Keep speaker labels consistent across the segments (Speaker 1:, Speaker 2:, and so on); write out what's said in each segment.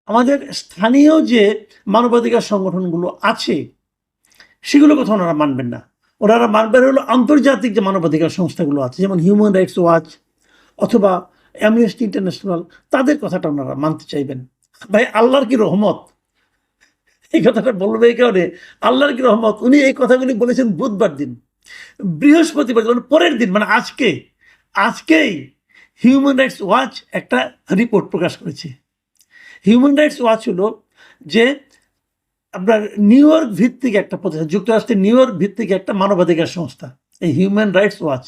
Speaker 1: আমাদের স্থানীয় যে মানবাধিকার সংগঠনগুলো আছে সেগুলো কথা ওনারা মানবেন না। ওনারা মানবেন হলো আন্তর্জাতিক যে মানবাধিকার সংস্থাগুলো আছে, যেমন হিউম্যান রাইটস ওয়াচ অথবা অ্যামনেস্টি ইন্টারন্যাশনাল, তাদের কথাটা ওনারা মানতে চাইবেন। ভাই, আল্লাহর কি রহমত, এই কথাটা বলবে এই কারণে, আল্লাহর কি রহমত, উনি এই কথাগুলি বলেছেন বুধবার দিন। বৃহস্পতিবার পরের দিন, মানে আজকেই হিউম্যান রাইটস ওয়াচ একটা রিপোর্ট প্রকাশ করেছে। হিউম্যান রাইটস ওয়াচ হলো যে আপনার নিউ ইয়র্ক ভিত্তিক একটা প্রতিষ্ঠান, যুক্তরাষ্ট্রের নিউ ইয়র্ক ভিত্তিক একটা মানবাধিকার সংস্থা, এই হিউম্যান রাইটস ওয়াচ।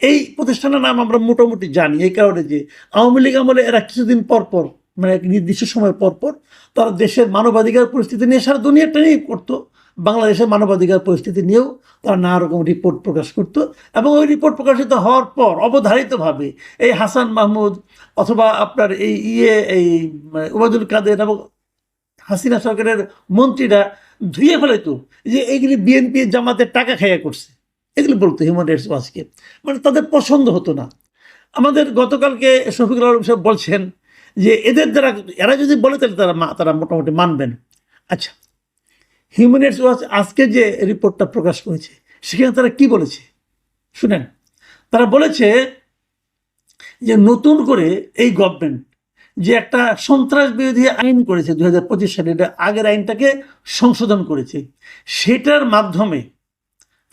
Speaker 1: এই প্রতিষ্ঠানের নাম আমরা মোটামুটি জানি এই কারণে যে আওয়ামী লীগ আমলে এরা কিছুদিন পর পর, মানে এক নির্দিষ্ট সময় পর পর তারা দেশের মানবাধিকার পরিস্থিতি নিয়ে সারা দুনিয়াটা নিয়ে করতো। বাংলাদেশের মানবাধিকার পরিস্থিতি নিয়েও তারা নানা রকম রিপোর্ট প্রকাশ করত, এবং ওই রিপোর্ট প্রকাশিত হওয়ার পর অবধারিতভাবে এই হাসান মাহমুদ অথবা আপনার এই ওবায়দুল কাদের এবং হাসিনা সরকারের মন্ত্রীরা ধুয়ে ফেলাইতো যে এইগুলি বিএনপি জামাতের টাকা খাইয়া করছে, এগুলি বলতো হিউম্যান রাইটস ওয়াচকে, মানে তাদের পছন্দ হতো না। আমাদের গতকালকে শফিকুল আলম সাহেব বলছেন যে এদের দ্বারা, এরা যদি বলে তাহলে তারা মোটামুটি মানবেন। আচ্ছা, হিউম্যান রাইটস ওয়াচ আজকে যে রিপোর্টটা প্রকাশ করেছে সেখানে তারা কি বলেছে শুনেন। তারা বলেছে যে নতুন করে এই গভর্নমেন্ট যে একটা সন্ত্রাস বিরোধী আইন করেছে 2025 সালে, এটা আগের আইনটাকে সংশোধন করেছে, সেটার মাধ্যমে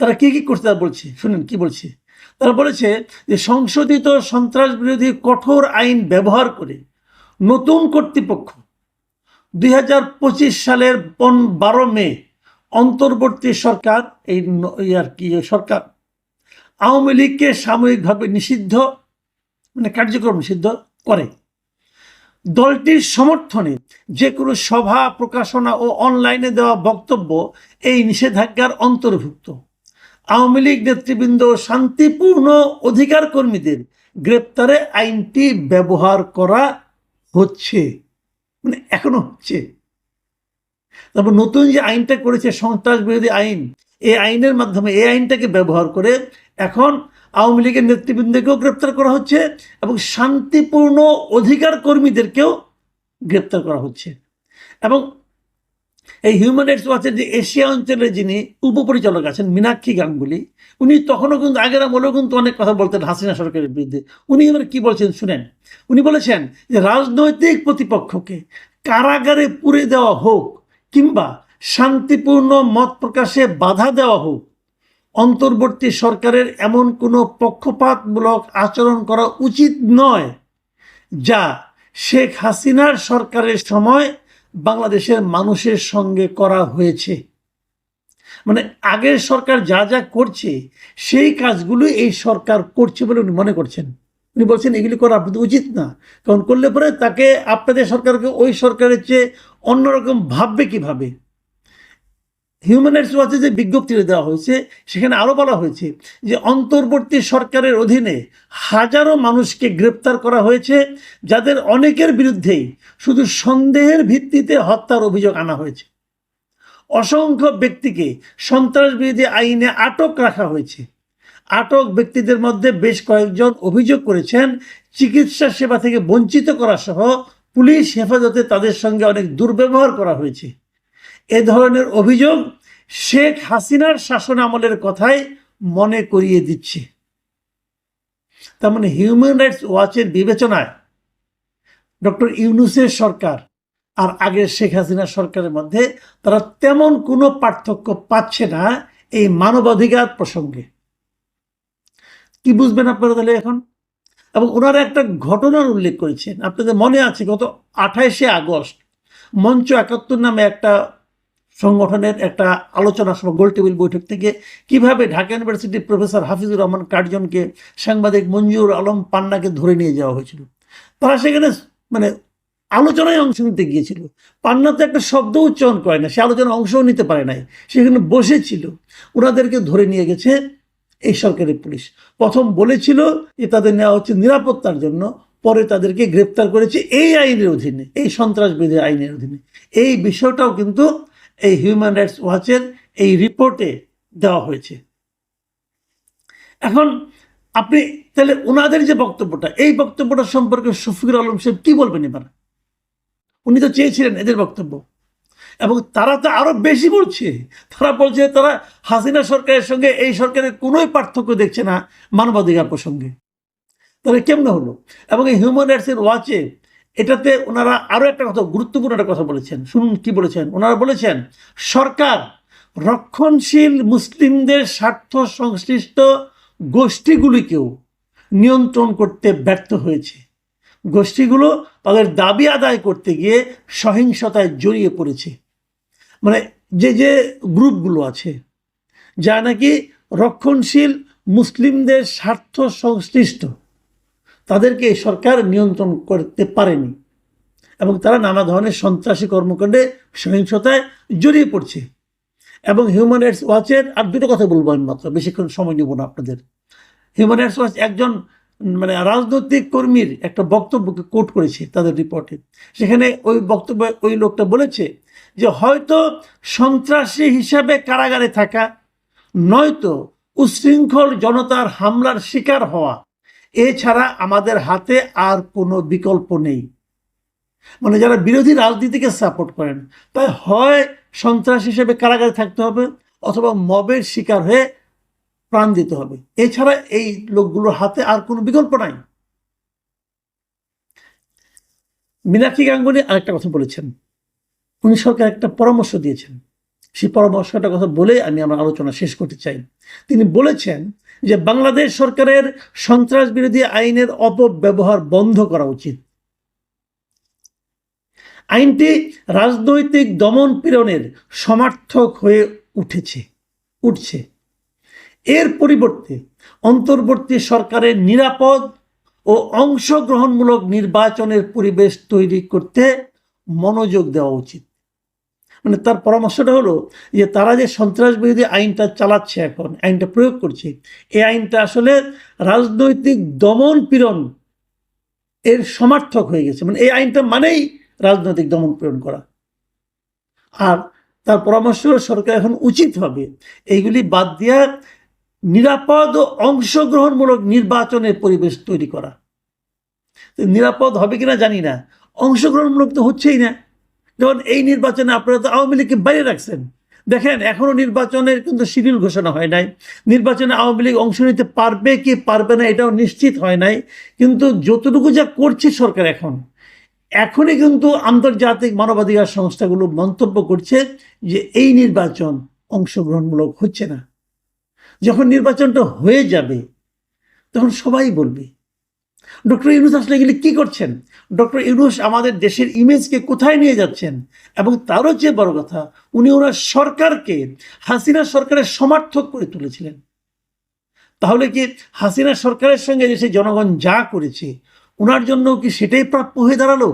Speaker 1: তারা কি কি করতে বলছে শুনেন কি বলছে। তারা বলেছে যে সংশোধিত সন্ত্রাস বিরোধী কঠোর আইন ব্যবহার করে নতুন কর্তৃপক্ষ 2025 সালের 12 মে অন্তর্বর্তী সরকার সরকার আওয়ামী লীগকে সাময়িকভাবে নিষিদ্ধ, মানে কার্যক্রম নিষিদ্ধ করে। দলটির সমর্থনে যে কোনো সভা, প্রকাশনা ও অনলাইনে দেওয়া বক্তব্য এই নিষেধাজ্ঞার অন্তর্ভুক্ত। আওয়ামী লীগ নেতৃবৃন্দ শান্তিপূর্ণ অধিকার কর্মীদের গ্রেপ্তারে আইনটি ব্যবহার করা হচ্ছে, মানে এখনো হচ্ছে। তারপর নতুন যে আইনটা করেছে সন্ত্রাস বিরোধী আইন, এই আইনের মাধ্যমে এই আইনটাকে ব্যবহার করে এখন আওয়ামী লীগের নেতৃবৃন্দকেও গ্রেপ্তার করা হচ্ছে এবং শান্তিপূর্ণ অধিকার কর্মীদেরকেও গ্রেপ্তার করা হচ্ছে। এবং এই হিউম্যান রাইটস ওয়াচের যে এশিয়া অঞ্চলের যিনি উপপরিচালক আছেন মীনাক্ষী গাঙ্গুলি, উনি তখনও কিন্তু আগের আমলেও কিন্তু অনেক কথা বলতেন হাসিনা সরকারের বিরুদ্ধে। উনি এবার কি বলছেন শুনেন। উনি বলেছেন যে রাজনৈতিক প্রতিপক্ষকে কারাগারে পুরে দেওয়া হোক কিংবা শান্তিপূর্ণ মত প্রকাশে বাধা দেওয়া হোক, অন্তর্বর্তী সরকারের এমন কোনো পক্ষপাতমূলক আচরণ করা উচিত নয় যা শেখ হাসিনার সরকারের সময় বাংলাদেশের মানুষের সঙ্গে করা হয়েছে। মানে আগের সরকার যা যা করছে সেই কাজগুলো এই সরকার করছে বলে উনি মনে করছেন। উনি বলছেন এগুলি করা আপনাদের উচিত না, কারণ করলে পরে তাকে আপনাদের সরকারকে ওই সরকারের চেয়ে অন্যরকম ভাববে কিভাবে। হিউম্যান রাইটস ওয়াচে যে বিজ্ঞপ্তিটা দেওয়া হয়েছে সেখানে আরও বলা হয়েছে যে অন্তর্বর্তী সরকারের অধীনে হাজারো মানুষকে গ্রেপ্তার করা হয়েছে, যাদের অনেকের বিরুদ্ধেই শুধু সন্দেহের ভিত্তিতে হত্যার অভিযোগ আনা হয়েছে। অসংখ্য ব্যক্তিকে সন্ত্রাস বিরোধী আইনে আটক রাখা হয়েছে। আটক ব্যক্তিদের মধ্যে বেশ কয়েকজন অভিযোগ করেছেন চিকিৎসা সেবা থেকে বঞ্চিত করা সহ পুলিশ হেফাজতে তাদের সঙ্গে অনেক দুর্ব্যবহার করা হয়েছে। এ ধরনের অভিযোগ শেখ হাসিনার শাসন আমলের কথাই মনে করিয়ে দিচ্ছে। তার মানে হিউম্যান রাইটস ওয়াচের বিবেচনায় ডক্টর ইউনূসের সরকার আর আগের শেখ হাসিনার সরকারের মধ্যে তারা তেমন কোনো পার্থক্য পাচ্ছে না এই মানবাধিকার প্রসঙ্গে। কি বুঝবেন আপনারা তাহলে এখন? এবং ওনারা একটা ঘটনার উল্লেখ করেছেন, আপনাদের মনে আছে গত 28শে আগস্ট মঞ্চ 71 নামে একটা সংগঠনের একটা আলোচনা সভা, গোল টেবিল বৈঠক থেকে কিভাবে ঢাকা ইউনিভার্সিটির প্রফেসর হাফিজুর রহমান কার্জনকে, সাংবাদিক মঞ্জুর আলম পান্নাকে ধরে নিয়ে যাওয়া হয়েছিল। তারা সেখানে মানে আলোচনায় অংশ নিতে গিয়েছিল। পান্না তো একটা শব্দ উচ্চারণ করে না, সে আলোচনায় অংশও নিতে পারে নাই, সেখানে বসেছিল। ওনাদেরকে ধরে নিয়ে গেছে এই সরকারি পুলিশ। প্রথম বলেছিল যে তাদের নেওয়া হচ্ছে নিরাপত্তার জন্য, পরে তাদেরকে গ্রেপ্তার করেছে এই আইনের অধীনে, এই সন্ত্রাস বিরোধী আইনের অধীনে। এই বিষয়টাও কিন্তু এই হিউম্যান রাইটস ওয়াচের এই রিপোর্টে দেওয়া হয়েছে। এখন আপনি তাহলে ওনাদের যে বক্তব্যটা, এই বক্তব্যটা সম্পর্কে শফিকুল আলম সাহেব কি বলবেন এবার? উনি তো চেয়েছিলেন এদের বক্তব্য, এবং তারা তো আরো বেশি বলছে। তারা বলছে তারা হাসিনা সরকারের সঙ্গে এই সরকারের কোনোই পার্থক্য দেখছে না মানবাধিকার প্রসঙ্গে। তাহলে কেমনে হলো? এবং এই হিউম্যান রাইটসের ওয়াচে এটাতে ওনারা আরো একটা কথা, গুরুত্বপূর্ণ একটা কথা বলেছেন। শুনুন কি বলেছেন। ওনারা বলেছেন সরকার রক্ষণশীল মুসলিমদের স্বার্থ সংশ্লিষ্ট গোষ্ঠীগুলিকেও নিয়ন্ত্রণ করতে ব্যর্থ হয়েছে। গোষ্ঠীগুলো তাদের দাবি আদায় করতে গিয়ে সহিংসতায় জড়িয়ে পড়েছে। মানে যে যে গ্রুপগুলো আছে যা নাকি রক্ষণশীল মুসলিমদের স্বার্থ সংশ্লিষ্ট, তাদেরকে সরকার নিয়ন্ত্রণ করতে পারেনি এবং তারা নানা ধরনের সন্ত্রাসী কর্মকাণ্ডে সহিংসতায় জড়িয়ে পড়ছে। এবং হিউম্যান রাইটস ওয়াচের আর দুটো কথা বলবো আমি মাত্র, বেশিক্ষণ সময় নেব না আপনাদের। হিউম্যান রাইটস ওয়াচ একজন রাজনৈতিক কর্মীর একটা বক্তব্যকে কোট করেছে তাদের রিপোর্টে। সেখানে ওই বক্তব্যে ওই লোকটা বলেছে যে হয়তো সন্ত্রাসী হিসাবে কারাগারে থাকা, নয়তো উচ্ছৃঙ্খল জনতার হামলার শিকার হওয়া, এছাড়া আমাদের হাতে আর কোনো বিকল্প নেই। মানে যারা বিরোধী রাজনীতিকে সাপোর্ট করেন, তাই হয় সন্ত্রাস হিসেবে কারাগারে থাকতে হবে অথবা মবের শিকার হয়ে প্রাণ দিতে হবে, এছাড়া এই লোকগুলোর হাতে আর কোনো বিকল্প নাই। মীনাক্ষী গাঙ্গুলি আরেকটা কথা বলেছেন। উনি সরকার একটা পরামর্শ দিয়েছেন, সেই পরামর্শটার কথা বলে আমি আমার আলোচনা শেষ করতে চাই। তিনি বলেছেন যে বাংলাদেশ সরকারের সন্ত্রাস বিরোধী আইনের অপব্যবহার বন্ধ করা উচিত। আইনটি রাজনৈতিক দমন পীড়নের সমার্থক হয়ে উঠছে। এর পরিবর্তে অন্তর্বর্তী সরকারের নিরাপদ ও অংশগ্রহণমূলক নির্বাচনের পরিবেশ তৈরি করতে মনোযোগ দেওয়া উচিত। মানে তার পরামর্শটা হলো যে তারা যে সন্ত্রাস বিরোধী আইনটা চালাচ্ছে, এখন আইনটা প্রয়োগ করছে, এই আইনটা আসলে রাজনৈতিক দমন পীড়ন এর সমার্থক হয়ে গেছে। মানে এই আইনটা মানেই রাজনৈতিক দমন পীড়ন করা। আর তার পরামর্শ সরকার এখন উচিত হবে এইগুলি বাদ দিয়া নিরাপদ ও অংশগ্রহণমূলক নির্বাচনের পরিবেশ তৈরি করা। নিরাপদ হবে কিনা জানি না, অংশগ্রহণমূলক তো হচ্ছেই না। যেমন এই নির্বাচনে আপনারা তো আওয়ামী লীগকে বাইরে রাখছেন। দেখেন এখনো নির্বাচনের কিন্তু শিডিউল ঘোষণা হয় নাই। নির্বাচনে আওয়ামী লীগ অংশ নিতে পারবে কি পারবে না এটাও নিশ্চিত হয় নাই। কিন্তু যতটুকু যা করছে সরকার এখনই কিন্তু আন্তর্জাতিক মানবাধিকার সংস্থাগুলো মন্তব্য করছে যে এই নির্বাচন অংশগ্রহণমূলক হচ্ছে না। যখন নির্বাচনটা হয়ে যাবে তখন সবাই বলবে ডক্টর ইউনূস আসলে এগুলি কি করছেন, ডক্টর ইউনূস আমাদের দেশের ইমেজকে কোথায় নিয়ে যাচ্ছেন। এবং তারও চেয়ে বড় কথা, উনি ওনার সরকারকে হাসিনা সরকারের সমর্থক করে তুলেছিলেন। তাহলে কি হাসিনা সরকারের সঙ্গে দেশের জনগণ যা করেছে ওনার জন্য কি সেটাই প্রাপ্য হয়ে দাঁড়ালো?